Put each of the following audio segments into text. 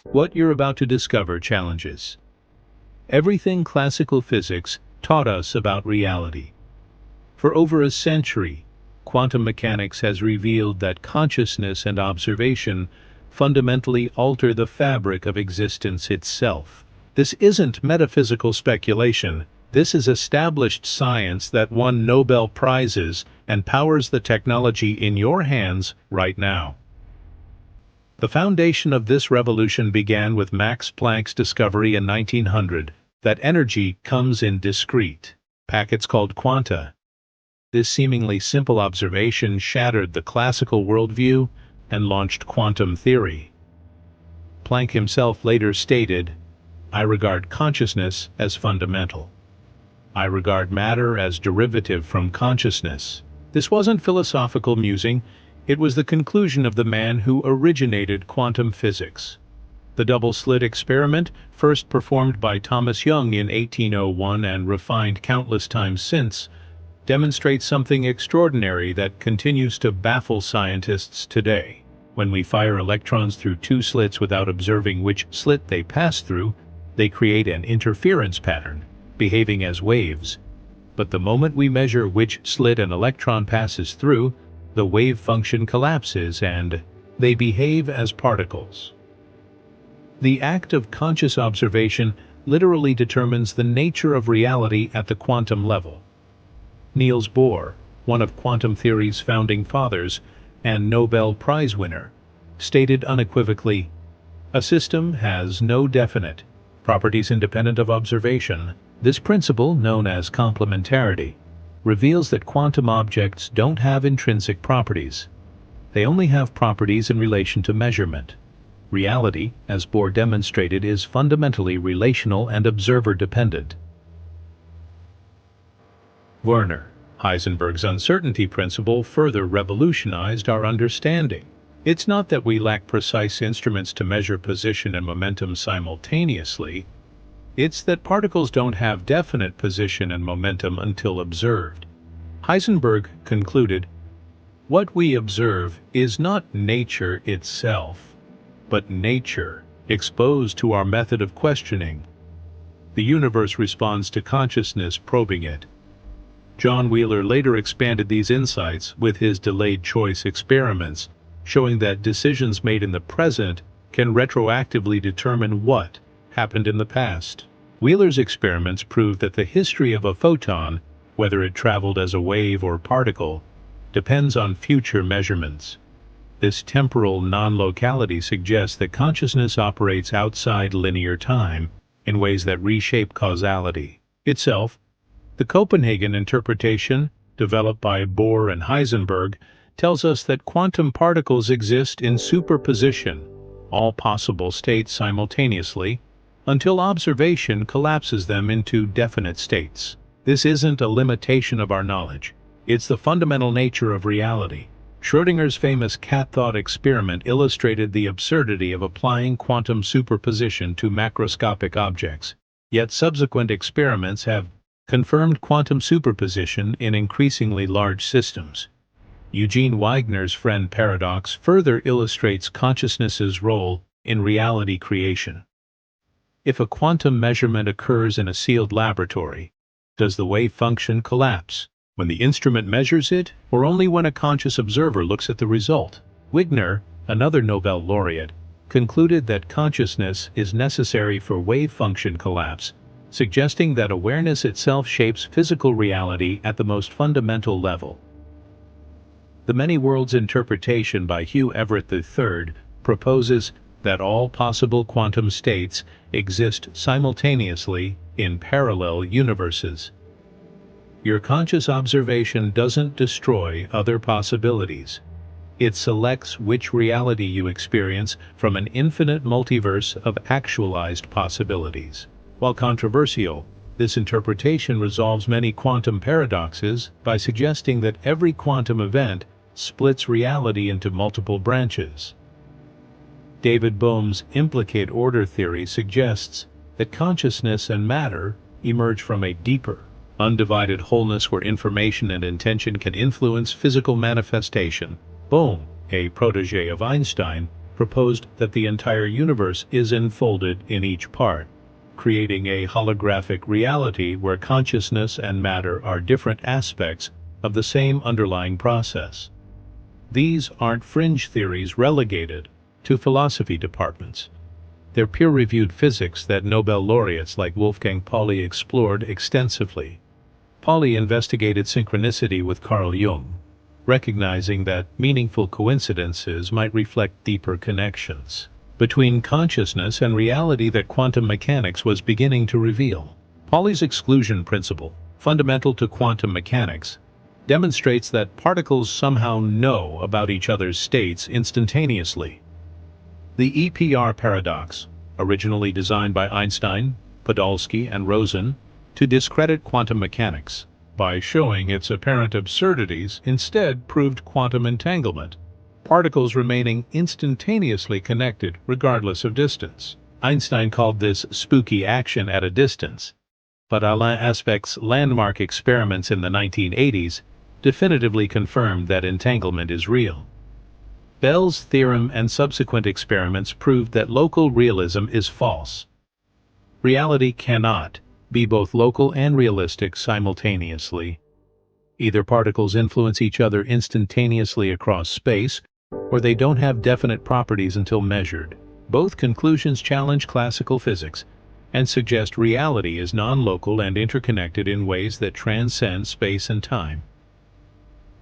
What you're about to discover challenges everything classical physics taught us about reality. For over a century, quantum mechanics has revealed that consciousness and observation fundamentally alter the fabric of existence itself. This isn't metaphysical speculation. This is established science that won Nobel Prizes and powers the technology in your hands right now. The foundation of this revolution began with Max Planck's discovery in 1900 that energy comes in discrete packets called quanta. This seemingly simple observation shattered the classical worldview and launched quantum theory. Planck himself later stated, "I regard consciousness as fundamental. I regard matter as derivative from consciousness." This wasn't philosophical musing, it was the conclusion of the man who originated quantum physics. The double-slit experiment, first performed by Thomas Young in 1801 and refined countless times since, demonstrates something extraordinary that continues to baffle scientists today. When we fire electrons through two slits without observing which slit they pass through, they create an interference pattern, behaving as waves. But the moment we measure which slit an electron passes through, the wave function collapses and they behave as particles. The act of conscious observation literally determines the nature of reality at the quantum level. Niels Bohr, one of quantum theory's founding fathers and Nobel Prize winner, stated unequivocally, "A system has no definite properties independent of observation." This principle, known as complementarity, reveals that quantum objects don't have intrinsic properties. They only have properties in relation to measurement. Reality, as Bohr demonstrated, is fundamentally relational and observer-dependent. Werner Heisenberg's uncertainty principle further revolutionized our understanding. It's not that we lack precise instruments to measure position and momentum simultaneously. It's that particles don't have definite position and momentum until observed. Heisenberg concluded, "What we observe is not nature itself, but nature exposed to our method of questioning. The universe responds to consciousness probing it." John Wheeler later expanded these insights with his delayed choice experiments, showing that decisions made in the present can retroactively determine what happened in the past. Wheeler's experiments proved that the history of a photon, whether it traveled as a wave or particle, depends on future measurements. This temporal non-locality suggests that consciousness operates outside linear time in ways that reshape causality itself. The Copenhagen interpretation, developed by Bohr and Heisenberg, tells us that quantum particles exist in superposition, all possible states simultaneously, until observation collapses them into definite states. This isn't a limitation of our knowledge, it's the fundamental nature of reality. Schrödinger's famous cat thought experiment illustrated the absurdity of applying quantum superposition to macroscopic objects, yet subsequent experiments have confirmed quantum superposition in increasingly large systems. Eugene Wigner's friend paradox further illustrates consciousness's role in reality creation. If a quantum measurement occurs in a sealed laboratory, does the wave function collapse when the instrument measures it, or only when a conscious observer looks at the result? Wigner, another Nobel laureate, concluded that consciousness is necessary for wave function collapse, suggesting that awareness itself shapes physical reality at the most fundamental level. The many worlds interpretation by Hugh Everett III proposes that all possible quantum states exist simultaneously in parallel universes. Your conscious observation doesn't destroy other possibilities. It selects which reality you experience from an infinite multiverse of actualized possibilities. While controversial, this interpretation resolves many quantum paradoxes by suggesting that every quantum event splits reality into multiple branches. David Bohm's implicate order theory suggests that consciousness and matter emerge from a deeper, undivided wholeness where information and intention can influence physical manifestation. Bohm, a protege of Einstein, proposed that the entire universe is enfolded in each part, creating a holographic reality where consciousness and matter are different aspects of the same underlying process. These aren't fringe theories relegated to philosophy departments. They're peer-reviewed physics that Nobel laureates like Wolfgang Pauli explored extensively. Pauli investigated synchronicity with Carl Jung, recognizing that meaningful coincidences might reflect deeper connections between consciousness and reality that quantum mechanics was beginning to reveal. Pauli's exclusion principle, fundamental to quantum mechanics, demonstrates that particles somehow know about each other's states instantaneously. The EPR paradox, originally designed by Einstein, Podolsky, and Rosen to discredit quantum mechanics, by showing its apparent absurdities, instead proved quantum entanglement, particles remaining instantaneously connected regardless of distance. Einstein called this spooky action at a distance, but Alain Aspect's landmark experiments in the 1980s definitively confirmed that entanglement is real. Bell's theorem and subsequent experiments proved that local realism is false. Reality cannot be both local and realistic simultaneously. Either particles influence each other instantaneously across space, or they don't have definite properties until measured. Both conclusions challenge classical physics and suggest reality is non-local and interconnected in ways that transcend space and time.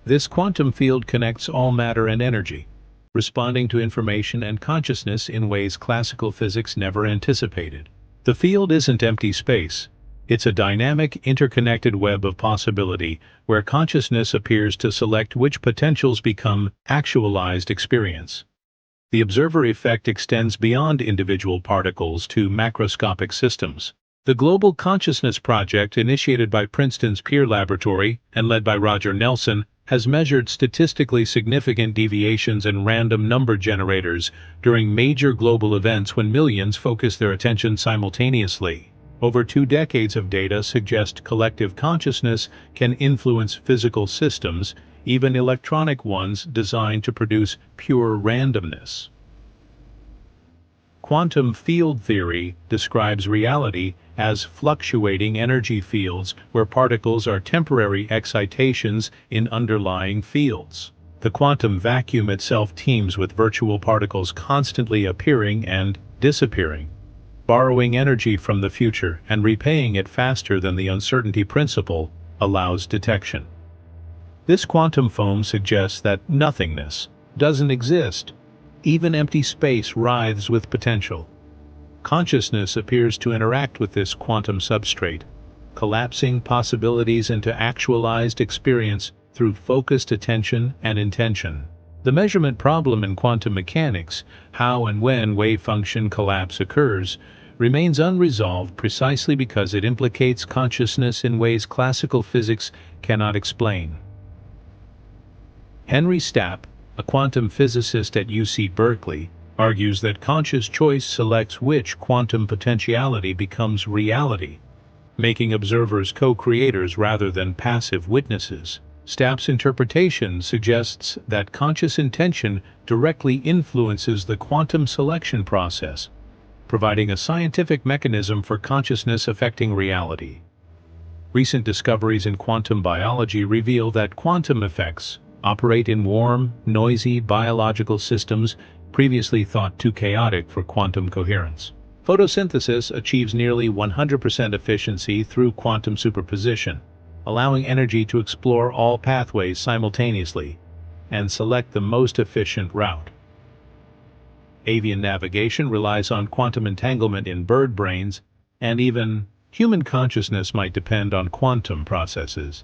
This quantum field connects all matter and energy, responding to information and consciousness in ways classical physics never anticipated. The field isn't empty space. It's a dynamic, interconnected web of possibility where consciousness appears to select which potentials become actualized experience. The observer effect extends beyond individual particles to macroscopic systems. The Global Consciousness Project, initiated by Princeton's Peer Laboratory and led by Roger Nelson, has measured statistically significant deviations in random number generators during major global events when millions focus their attention simultaneously. Over 2 decades of data suggest collective consciousness can influence physical systems, even electronic ones designed to produce pure randomness. Quantum field theory describes reality as fluctuating energy fields where particles are temporary excitations in underlying fields. The quantum vacuum itself teems with virtual particles constantly appearing and disappearing, borrowing energy from the future and repaying it faster than the uncertainty principle allows detection. This quantum foam suggests that nothingness doesn't exist. Even empty space writhes with potential. Consciousness appears to interact with this quantum substrate, collapsing possibilities into actualized experience through focused attention and intention. The measurement problem in quantum mechanics, how and when wave function collapse occurs, remains unresolved precisely because it implicates consciousness in ways classical physics cannot explain. Henry Stapp, a quantum physicist at UC Berkeley, argues that conscious choice selects which quantum potentiality becomes reality, making observers co-creators rather than passive witnesses. Stapp's interpretation suggests that conscious intention directly influences the quantum selection process, providing a scientific mechanism for consciousness affecting reality. Recent discoveries in quantum biology reveal that quantum effects operate in warm, noisy biological systems previously thought too chaotic for quantum coherence. Photosynthesis achieves nearly 100% efficiency through quantum superposition, allowing energy to explore all pathways simultaneously and select the most efficient route. Avian navigation relies on quantum entanglement in bird brains, and even human consciousness might depend on quantum processes.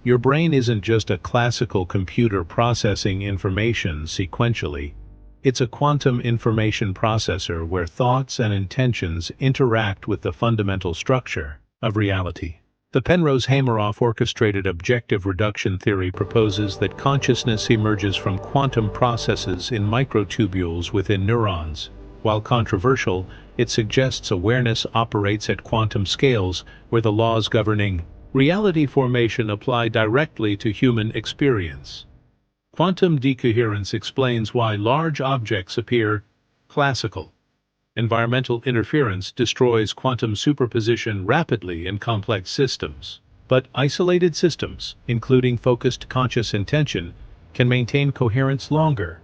Your brain isn't just a classical computer processing information sequentially. It's a quantum information processor where thoughts and intentions interact with the fundamental structure of reality. The Penrose-Hameroff orchestrated objective reduction theory proposes that consciousness emerges from quantum processes in microtubules within neurons. While controversial, it suggests awareness operates at quantum scales where the laws governing reality formation apply directly to human experience. Quantum decoherence explains why large objects appear classical. Environmental interference destroys quantum superposition rapidly in complex systems. But isolated systems, including focused conscious intention, can maintain coherence longer,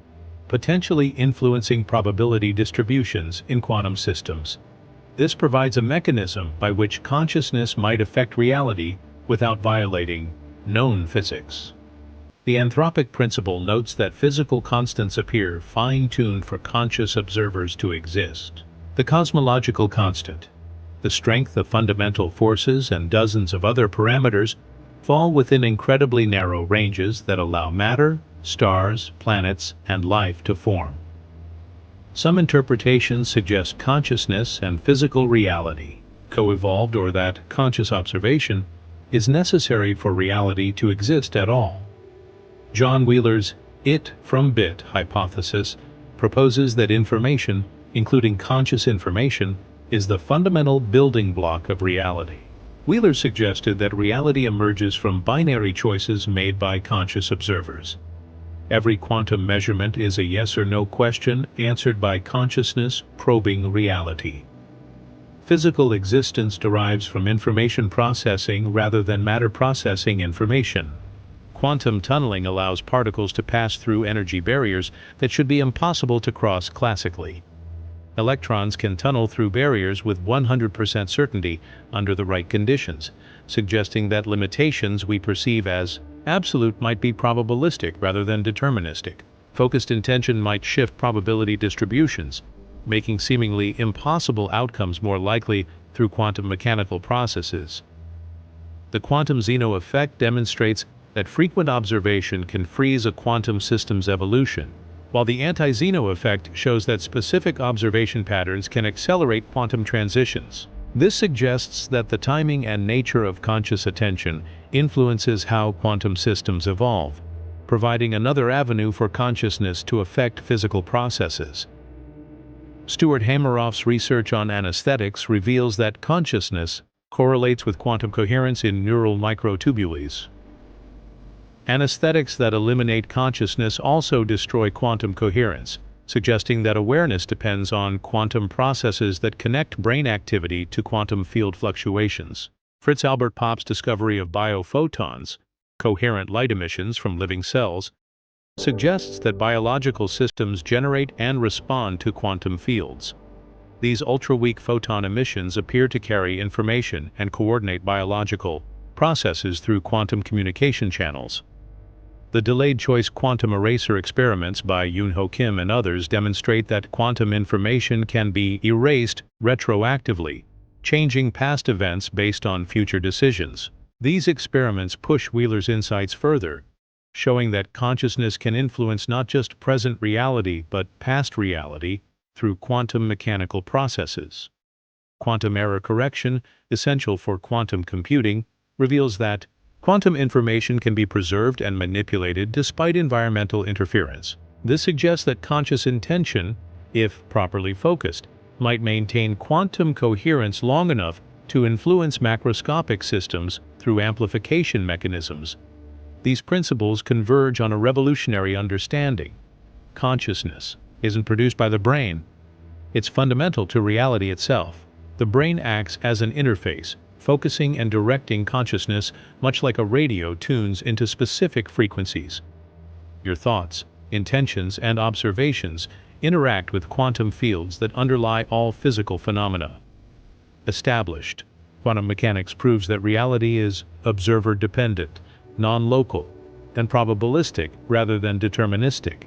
potentially influencing probability distributions in quantum systems. This provides a mechanism by which consciousness might affect reality without violating known physics. The anthropic principle notes that physical constants appear fine-tuned for conscious observers to exist. The cosmological constant, the strength of fundamental forces, and dozens of other parameters fall within incredibly narrow ranges that allow matter, stars, planets, and life to form. Some interpretations suggest consciousness and physical reality co-evolved, or that conscious observation is necessary for reality to exist at all. John Wheeler's "it from bit" hypothesis proposes that information, including conscious information, is the fundamental building block of reality. Wheeler suggested that reality emerges from binary choices made by conscious observers. Every quantum measurement is a yes or no question answered by consciousness probing reality. Physical existence derives from information processing rather than matter processing information. Quantum tunneling allows particles to pass through energy barriers that should be impossible to cross classically. Electrons can tunnel through barriers with 100% certainty under the right conditions, suggesting that limitations we perceive as absolute might be probabilistic rather than deterministic. Focused intention might shift probability distributions, making seemingly impossible outcomes more likely through quantum mechanical processes. The quantum Zeno effect demonstrates that frequent observation can freeze a quantum system's evolution, while the anti-Zeno effect shows that specific observation patterns can accelerate quantum transitions. This suggests that the timing and nature of conscious attention influences how quantum systems evolve, providing another avenue for consciousness to affect physical processes. Stuart Hameroff's research on anesthetics reveals that consciousness correlates with quantum coherence in neural microtubules. Anesthetics that eliminate consciousness also destroy quantum coherence, suggesting that awareness depends on quantum processes that connect brain activity to quantum field fluctuations. Fritz Albert Popp's discovery of biophotons, coherent light emissions from living cells, suggests that biological systems generate and respond to quantum fields. These ultra-weak photon emissions appear to carry information and coordinate biological processes through quantum communication channels. The delayed choice quantum eraser experiments by Yoon-Ho Kim and others demonstrate that quantum information can be erased retroactively, changing past events based on future decisions. These experiments push Wheeler's insights further, showing that consciousness can influence not just present reality but past reality through quantum mechanical processes. Quantum error correction, essential for quantum computing, reveals that quantum information can be preserved and manipulated despite environmental interference. This suggests that conscious intention, if properly focused, might maintain quantum coherence long enough to influence macroscopic systems through amplification mechanisms. These principles converge on a revolutionary understanding. Consciousness isn't produced by the brain. It's fundamental to reality itself. The brain acts as an interface, focusing and directing consciousness much like a radio tunes into specific frequencies. Your thoughts, intentions, and observations interact with quantum fields that underlie all physical phenomena. Established. Quantum mechanics proves that reality is observer-dependent, non-local, and probabilistic rather than deterministic.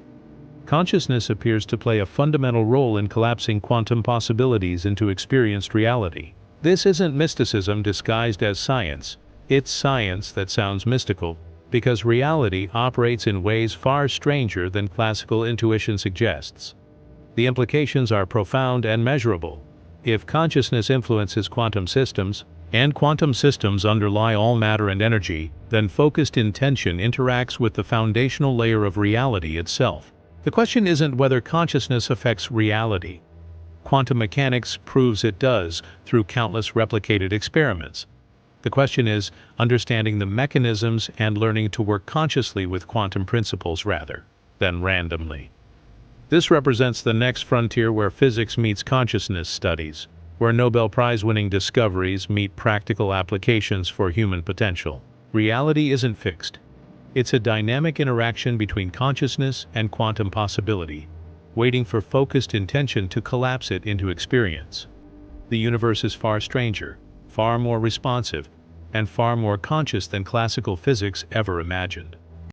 Consciousness appears to play a fundamental role in collapsing quantum possibilities into experienced reality. This isn't mysticism disguised as science. It's science that sounds mystical, because reality operates in ways far stranger than classical intuition suggests. The implications are profound and measurable. If consciousness influences quantum systems, and quantum systems underlie all matter and energy, then focused intention interacts with the foundational layer of reality itself. The question isn't whether consciousness affects reality. Quantum mechanics proves it does through countless replicated experiments. The question is understanding the mechanisms and learning to work consciously with quantum principles rather than randomly. This represents the next frontier where physics meets consciousness studies, where Nobel Prize-winning discoveries meet practical applications for human potential. Reality isn't fixed. It's a dynamic interaction between consciousness and quantum possibility, waiting for focused intention to collapse it into experience. The universe is far stranger, far more responsive, and far more conscious than classical physics ever imagined.